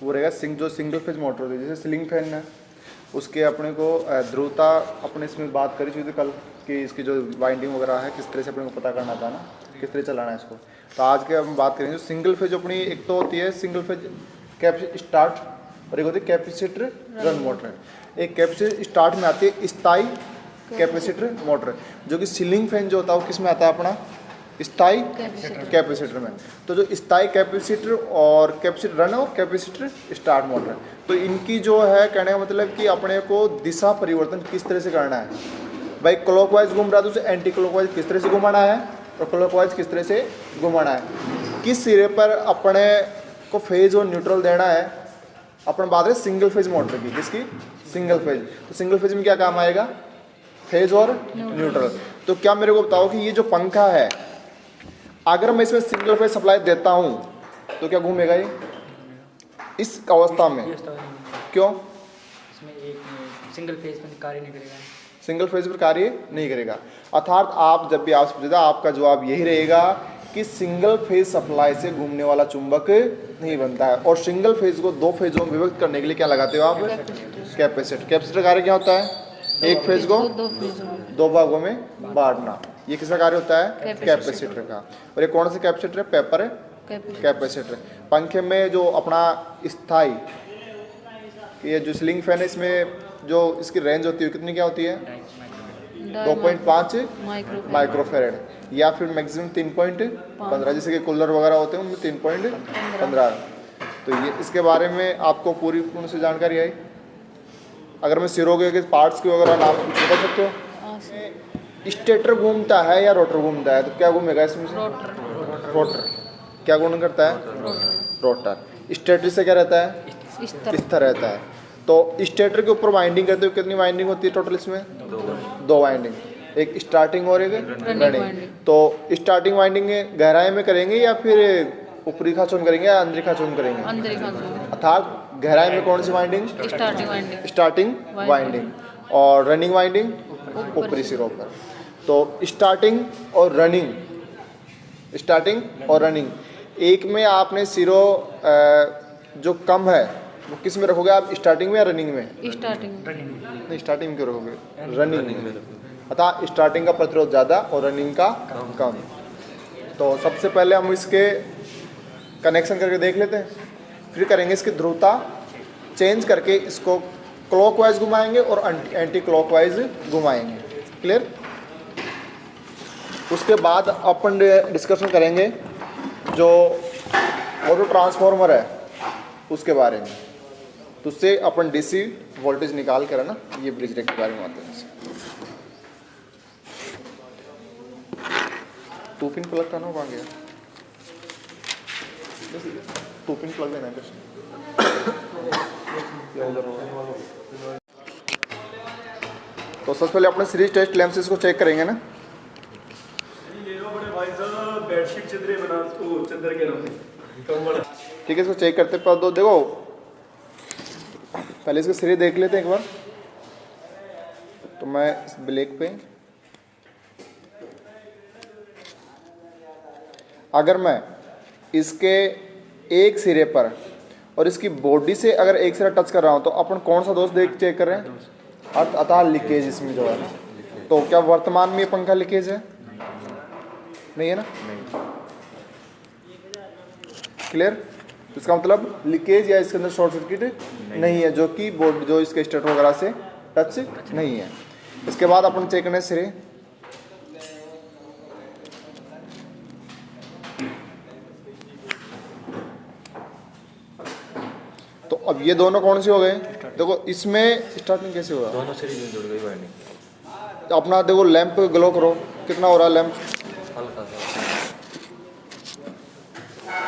वो रहेगा जो सिंगल फेज मोटर होती है, जैसे सीलिंग फैन है उसके अपने को ध्रुवता अपने इसमें बात करी थी कल कि इसकी जो वाइंडिंग वगैरह है किस तरह से अपने को पता करना था ना, किस तरह चलाना है इसको। तो आज के हम बात करेंगे जो सिंगल फेज अपनी एक तो होती है सिंगल फेज कैपेसिटर स्टार्ट और एक होती है कैपेसिटर रन मोटर। एक कैपेसिटर स्टार्ट में आती है स्थायी कैपेसिटर मोटर, जो कि सीलिंग फैन जो होता है वो किस में आता है अपना स्थायी कैपेसिटर में। तो जो स्थायी कैपेसिटर और कैपेसिटर रन और कैपेसिटर स्टार्ट मोटर, तो इनकी जो है कहने का मतलब कि अपने को दिशा परिवर्तन किस तरह से करना है। भाई क्लॉकवाइज घूम रहा है तो उसे एंटी क्लॉकवाइज किस तरह से घुमाना है और क्लॉकवाइज किस तरह से घुमाना है। किस सिरे पर अपने को फेज और न्यूट्रल देना है। अपन बात करें सिंगल फेज मोटर की, किसकी सिंगल फेज। तो सिंगल फेज में क्या काम आएगा, फेज और न्यूट्रल। तो क्या मेरे को बताओ कि ये जो पंखा है अगर मैं इसमें सिंगल फेज सप्लाई देता हूं तो क्या घूमेगा ये इस अवस्था में, क्यों? इसमें एक सिंगल फेज पर कार्य नहीं करेगा, सिंगल फेज पर कार्य नहीं करेगा। अर्थात आप जब भी आपसे पूछेगा आपका जवाब यही रहेगा कि सिंगल फेज सप्लाई से घूमने वाला चुंबक नहीं बनता है। और सिंगल फेज को दो फेजों में विभक्त करने के लिए क्या लगाते हो आप, कैपेसिटर। कैपेसिटर कार्य क्या होता है, एक फेज को दो भागों में बांटना। ये किसका कार्य होता है, कैपेसिटर का। और ये कौन सा कैपेसिटर है, पेपर कैपेसिटर। पंखे में जो अपना स्थायी ये जो सीलिंग फैन है इसमें जो इसकी रेंज होती है कितनी क्या होती है, 2.5 माइक्रोफेरेड या फिर मैक्सिमम 3.15, जैसे कि कूलर वगैरह होते हैं उनमें 3.15। तो ये इसके बारे में आपको पूर्ण से जानकारी आई। अगर मैं सिरों के पार्ट्स के वगैरह नाम बता सकते हो। स्टेटर घूमता है या रोटर घूमता है, तो क्या घूमेगा इसमें से, रोटर। क्या गुण करता है, रोटर। स्टेटर से क्या रहता है, स्थिर रहता है। तो स्टेटर के ऊपर वाइंडिंग करते हुए कितनी वाइंडिंग होती है टोटल इसमें, दो वाइंडिंग, एक स्टार्टिंग और एक रनिंग। तो स्टार्टिंग वाइंडिंग गहराई में करेंगे या फिर ऊपरी खाचों करेंगे या अंदरी खाचों करेंगे, अर्थात गहराई में कौन सी वाइंडिंग, स्टार्टिंग वाइंडिंग, और रनिंग वाइंडिंग ऊपरी सिरों पर। तो स्टार्टिंग और रनिंग एक में आपने सिरों जो कम है वो किस में रखोगे आप, स्टार्टिंग में या रनिंग में, नहीं स्टार्टिंग में क्यों रखोगे, रनिंग में। अतः स्टार्टिंग का प्रतिरोध ज़्यादा और रनिंग का कम। तो सबसे पहले हम इसके कनेक्शन करके देख लेते हैं, फिर करेंगे इसकी ध्रुवता चेंज करके इसको क्लॉकवाइज घुमाएंगे और एंटी क्लॉकवाइज घुमाएंगे। क्लियर। उसके बाद अपन डिस्कशन करेंगे जो ऑटो ट्रांसफार्मर है उसके बारे में। तो उससे अपन डीसी वोल्टेज निकाल कर है ना, ये ब्रिज रेक के बारे में आते हैं। 2 पिन प्लग करना कहाँ गया, 2 पिन प्लग देना है तो सबसे पहले अपने सीरीज टेस्ट लैंप से इसको चेक करेंगे ना। ठीक है, इसको चेक करते पर दो देखो, पहले इसका सीरीज देख लेते हैं एक बार। तो मैं इस ब्लैक पे अगर मैं इसके एक सिरे पर और इसकी बॉडी से अगर एक सिरा टच कर रहा हूँ तो अपन कौन सा दोष देख चेक कर रहे हैं, अतः लीकेज इसमें जो है ना। तो क्या वर्तमान में ये पंखा लीकेज है, नहीं है ना, क्लियर। तो इसका मतलब लीकेज या इसके अंदर शॉर्ट सर्किट नहीं है, जो कि बोर्ड जो इसके स्टेटर वगैरह से टच नहीं है। इसके बाद अपन चेक करने सिरे, तो अब ये दोनों कौन से हो गए, देखो इसमें स्टार्टिंग कैसे होगा, दोनों सीरीज में जुड़ गई वाइंडिंग। अपना देखो लैंप ग्लो करो, कितना हो रहा है लैंप, हल्का सा,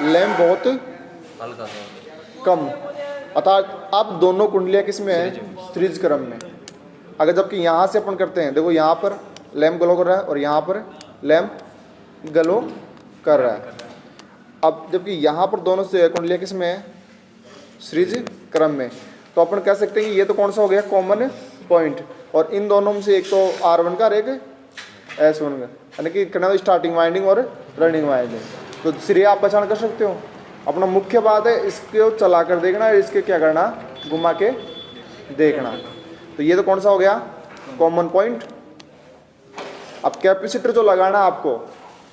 लैंप बहुत हल्का सा कम। अर्थात अब दोनों कुंडलियाँ किस में है, सीरीज क्रम में। अगर जबकि यहाँ से अपन करते हैं, देखो यहाँ पर लैंप ग्लो कर रहा है और यहाँ पर लैंप ग्लो कर रहा है। अब जबकि यहाँ पर दोनों से कुंडलियाँ किस में है, सीरीज क्रम में। तो अपन कह सकते हैं कि ये तो कौन सा हो गया, कॉमन पॉइंट। और इन दोनों में से एक तो R1 का और एक S1 का, यानी कि स्टार्टिंग वाइंडिंग और रनिंग वाइंडिंग। तो सिरे आप पहचान कर सकते हो अपना मुख्य बात है इसको चला कर देखना, इसके क्या करना, घुमा के देखना। तो ये तो कौन सा हो गया, कॉमन पॉइंट। अब कैपेसिटर जो लगाना आपको,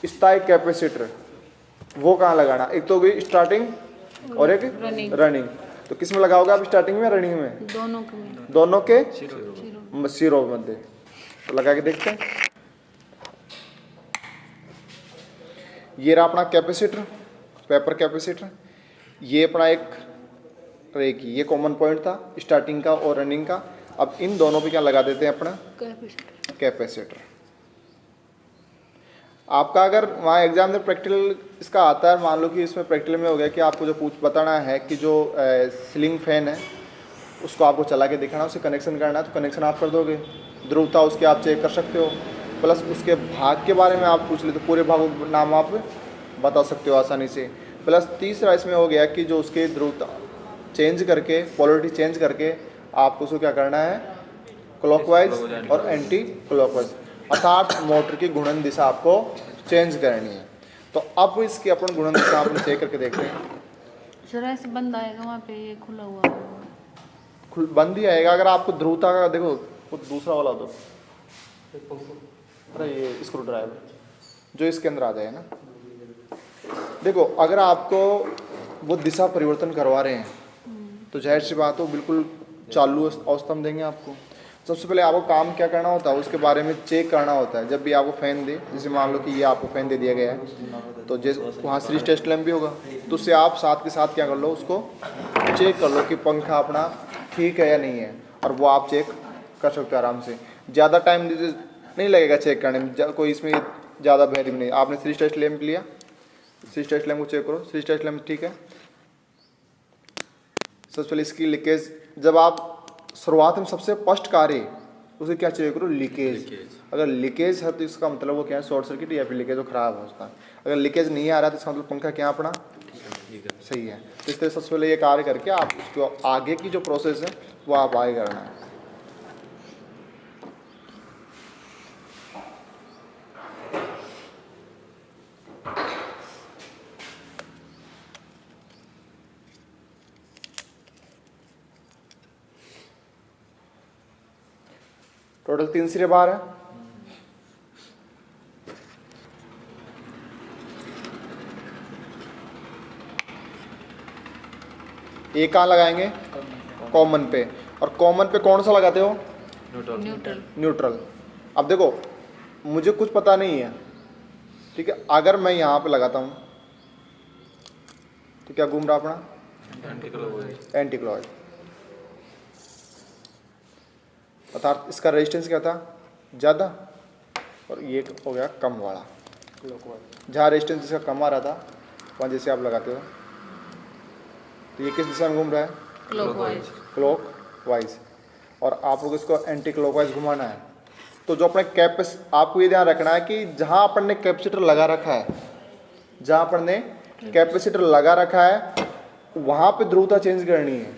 स्थायी कैपेसिटर, वो कहाँ लगाना, एक तो गई स्टार्टिंग और एक रनिंग। तो किस में लगाओगे आप, स्टार्टिंग में रनिंग में? दोनों के सिरों मध्य। तो लगा के देखते हैं। ये रहा अपना कैपेसिटर, पेपर कैपेसिटर। ये अपना एक रेखी, ये कॉमन पॉइंट था स्टार्टिंग का और रनिंग का। अब इन दोनों पे क्या लगा देते हैं, अपना कैपेसिटर। आपका अगर वहाँ एग्जाम में प्रैक्टिकल इसका आता है, मान लो कि इसमें प्रैक्टिकल में हो गया कि आपको जो बताना है कि जो सीलिंग फैन है उसको आपको चला के दिखाना, उसे कनेक्शन करना है, तो कनेक्शन आप कर दोगे। ध्रुवता उसके आप चेक कर सकते हो, प्लस उसके भाग के बारे में आप पूछ ले तो पूरे भागों का नाम आप बता सकते हो आसानी से। प्लस तीसरा इसमें हो गया कि जो उसके ध्रुवता चेंज करके, पोलरिटी चेंज करके आपको उसको क्या करना है, क्लॉकवाइज और एंटी क्लॉकवाइज, अर्थात मोटर की घूर्णन दिशा आपको चेंज करनी है। तो अब इसकी अपन घूर्णन दिशा अपन चेक करके देखते हैं। सर ऐसे बंद आएगा वहाँ पे, ये खुला हुआ बंद ही आएगा। अगर आपको ध्रुवता का देखो, वो दूसरा वाला दो, अरे ये स्क्रू ड्राइवर जो इसके अंदर आ जाए ना। देखो अगर आपको वो दिशा परिवर्तन करवा रहे हैं तो जाहिर सी बात हो बिल्कुल चालू अवस्था में देंगे आपको। सबसे पहले आपको काम क्या करना होता है, उसके बारे में चेक करना होता है। जब भी आपको फ़ैन दे, जैसे मान लो कि ये आपको फ़ैन दे दिया गया है, तो जैसे वहाँ सीरीज टेस्ट लैंप भी होगा, तो उससे आप साथ के साथ क्या कर लो, उसको चेक कर लो कि पंखा अपना ठीक है या नहीं है, और वो आप चेक कर सकते हो आराम से। ज़्यादा टाइम नहीं लगेगा चेक करने में, कोई इसमें ज़्यादा बेहतरीन नहीं। आपने सीरीज टेस्ट लैंप लिया, सीरीज टेस्ट लैंप को चेक करो, सीरीज टेस्ट लैंप ठीक है। सबसे पहले इसकी लीकेज, जब आप शुरुआत में सबसे फर्स्ट कार्य उसे क्या चेक करो, लीकेज। अगर लीकेज है तो इसका मतलब वो क्या है, शॉर्ट सर्किट या फिर लीकेज जो खराब है उसका। अगर लीकेज नहीं आ रहा तो इसका मतलब पंखा क्या अपना सही है। तो इस तरह सबसे पहले ये कार्य करके आप उसको आगे की जो प्रोसेस है वो आप आगे करना है। टोटल 3 सिरे बार है। एक कहाँ लगाएंगे, कॉमन पे। और कॉमन पे कौन सा लगाते हो, न्यूट्रल। अब देखो मुझे कुछ पता नहीं है, ठीक है, अगर मैं यहाँ पे लगाता हूँ तो क्या घूम रहा अपना एंटी क्लॉकवाइज, अर्थात इसका रेजिस्टेंस क्या था, ज़्यादा, और ये हो गया कम वाला क्लॉकवाइज। जहाँ रेजिस्टेंस जिसका कम आ रहा था वहाँ जैसे आप लगाते हो तो ये किस दिशा में घूम रहा है, क्लॉकवाइज। और आप लोग इसको एंटी क्लॉकवाइज घुमाना है। तो जो अपने आपको ये ध्यान रखना है कि जहाँ अपन ने कैपेसिटर लगा रखा है, जहाँ अपन ने कैपेसिटर लगा रखा है वहाँ पे ध्रुवता चेंज करनी है।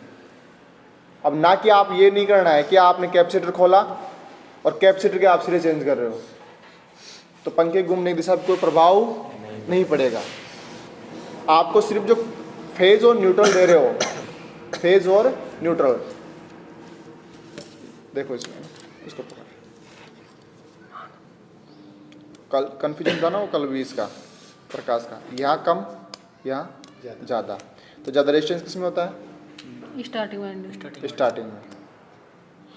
अब ना कि आप ये नहीं करना है कि आपने कैपेसिटर खोला और कैपेसिटर के आप सिरे चेंज कर रहे हो, तो पंखे घूमने की दिशा पर कोई प्रभाव नहीं पड़ेगा। आपको सिर्फ जो फेज और न्यूट्रल दे रहे हो, फेज और न्यूट्रल, देखो इसमें इसको पकड़, कल कन्फ्यूजन था ना वो कल भी इसका प्रकाश का, यहाँ कम यहाँ ज़्यादा। तो ज़्यादा रेजिस्टेंस किस में होता है, स्टार्टिंग में,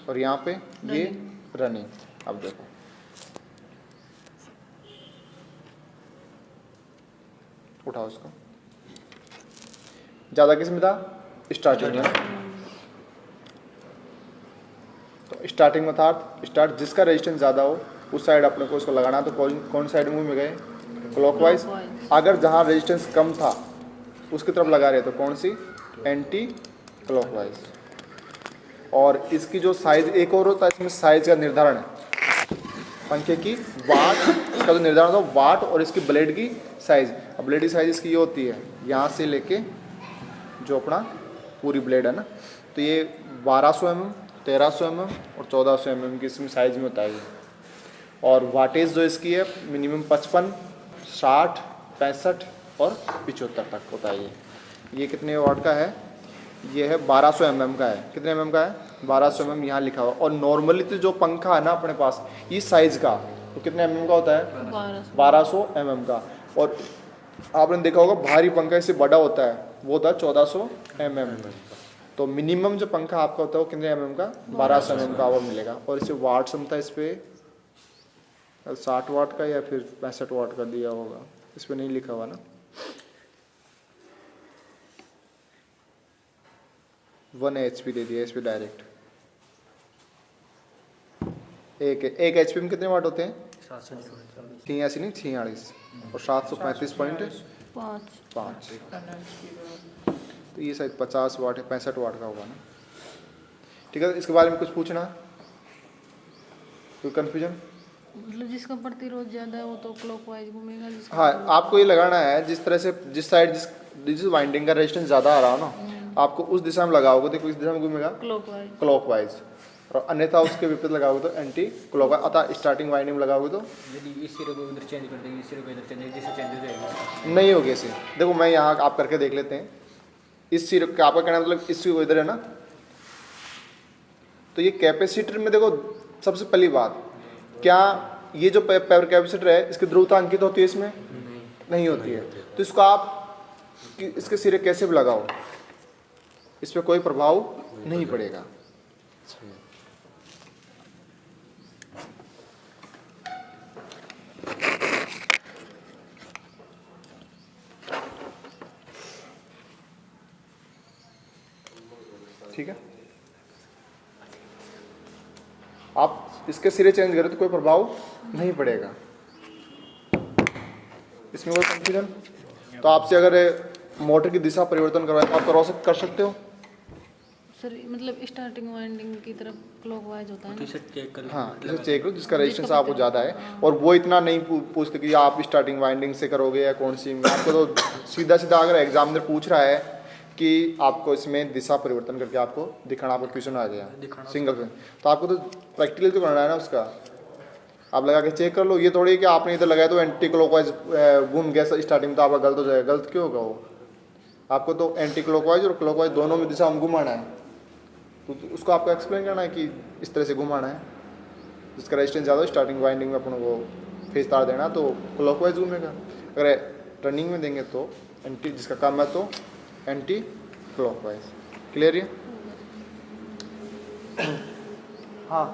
और यहाँ पे ये रनिंग। अब देखो उठाओ इसको, ज़्यादा किस में था, स्टार्टिंग में। तो स्टार्टिंग में था स्टार्ट, जिसका रेजिस्टेंस ज़्यादा हो उस साइड अपने को इसको लगाना। तो कौन साइड में गए, क्लॉकवाइज। अगर जहाँ रेजिस्टेंस कम था उसकी तरफ लगा रहे तो कौन सी, एंटी क्लॉकवाइज। और इसकी जो साइज एक और होता है, इसमें साइज का निर्धारण है, पंखे की वाट, इसका जो निर्धारण होता है वाट, और इसकी ब्लेड की साइज। अब ब्लेड की साइज इसकी ये होती है यहाँ से लेके जो अपना पूरी ब्लेड है ना, तो ये 1200 mm, 1300 mm और 1400 mm की इसमें साइज में होता है। और वाटेज जो इसकी है मिनिमम 55, 60, 65 और 75 तक होता है ये। ये कितने वाट का है? ये है 1200 mm का है। कितने mm का है? 1200 mm यहाँ लिखा हुआ। और नॉर्मली तो जो पंखा है ना अपने पास इस साइज़ का, तो कितने mm का होता है? 1200 mm का। और आपने देखा होगा भारी पंखा इससे बड़ा होता है, वो होता है 1400 mm। तो मिनिमम जो पंखा आपका होता है वो कितने mm का? 1200 mm का वो मिलेगा। और इसे वाट क्षमता इस पर 60 वाट का या फिर 65 वाट का दिया होगा, इस पर नहीं लिखा हुआ ना। 1 HP दे दिया इस पर डायरेक्ट। एक HP में कितने वाट होते हैं? 86 नहीं 46 और 735.5। तो ये शायद 50 वाट है, 65 वाट का होगा ना। ठीक है, इसके बारे में कुछ पूछना, कोई कन्फ्यूजन? मतलब जिसका प्रतिरोध ज्यादा है वो तो क्लॉकवाइज घूमेगा, जिसका हाँ, आपको ये लगाना है जिस तरह से जिस साइड जिस वाइंडिंग का रेजिस्टेंस ज़्यादा आ रहा हो ना, आपको उस दिशा में लगाओगे तो किस दिशा में घूमेगा? क्लॉकवाइज। क्लॉकवाइज। और अन्यथा उसके विपरीत लगाओगे तो एंटी क्लॉकवाइज। अतः स्टार्टिंग वाइंडिंग में लगाओगे तो यदि इस सिरे को इधर चेंज कर देंगे, इस सिरे को इधर चेंज, जिससे चेंज हो जाएगी। नहीं होगी ऐसे। देखो मैं यहाँ आप करके देख लेते हैं। इस सिरे का आपका कहना मतलब इस सिरे को इधर है ना, तो ये कैपेसिटर में देखो सबसे पहली बात, क्या ये जो पावर कैपेसिटर है इसकी ध्रुवता अंकित होती है? इसमें नहीं होती है। तो इसको आप इसके सिरे कैसे भी लगाओ इस पर कोई प्रभाव नहीं पड़ेगा। ठीक है, आप इसके सिरे चेंज करें तो कोई प्रभाव नहीं पड़ेगा। इसमें कोई कंफ्यूजन? तो आपसे अगर मोटर की दिशा परिवर्तन करवाए तो आप कर सकते हो। सर मतलब स्टार्टिंग वाइंडिंग की तरफ क्लॉकवाइज होता है ना? चेक कर। हाँ, इसे चेक करो जिसका रेजिस्टेंस आपको ज़्यादा है। और वो इतना नहीं पूछते कि आप स्टार्टिंग वाइंडिंग से करोगे या कौन सी। आपको तो सीधा सीधा अगर एग्जामिनर पूछ रहा है कि आपको इसमें दिशा परिवर्तन करके आपको दिखाना, आपको क्वेश्चन आ गया सिंगल पे, तो आपको तो प्रैक्टिकल तो करना है ना उसका। आप लगा के चेक कर लो। ये थोड़ी कि आपने इधर लगाया तो एंटी क्लॉकवाइज घूम गया स्टार्टिंग में तो आपका गलत हो जाएगा। गलत क्यों होगा वो? आपको तो एंटी क्लॉकवाइज और क्लॉकवाइज दोनों में दिशा में घुमाना है। तो उसको आपको एक्सप्लेन करना है कि इस तरह से घुमाना है। जिसका रेजिस्टेंस ज़्यादा स्टार्टिंग वाइंडिंग में अपन को फेज तार देना तो क्लॉकवाइज घूमेगा। अगर टर्निंग में देंगे तो एंटी, जिसका काम है तो एंटी क्लॉकवाइज। क्लियर है? हाँ,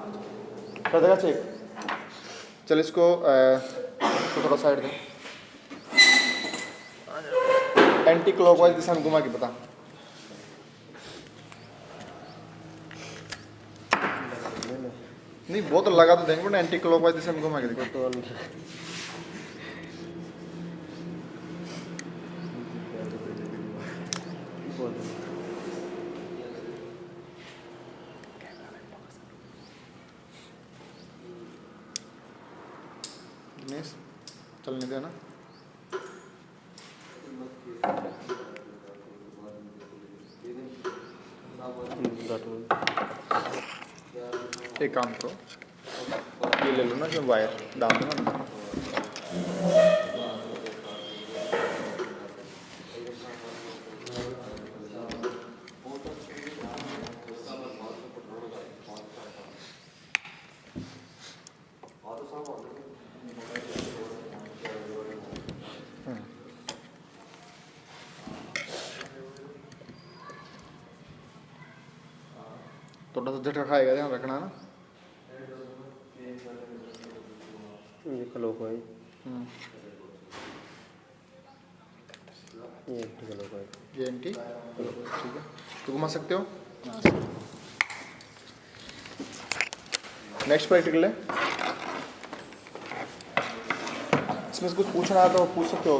कर देगा चेक। चल इसको तो थोड़ा साइड दे। एंटी क्लॉकवाइज दिशा में घुमा के बता। नहीं वो तो लगा तो देंगे, एंटी क्लॉकवाइज दिशा में घुमा के देखो। दिनेश चलने देना। एक काम करो, ये ले लो ना, जो वायर डाल दो ना। थोड़ा सा झटका खाएगा, ध्यान रखना ना। ये क्लॉकवाइज, ये एंटी क्लॉकवाइज, ये एंटी क्लॉकवाइज। ठीक है, तो घुमा सकते हो। नेक्स्ट प्रैक्टिकल है, इसमें से कुछ पूछना है तो पूछ सकते हो।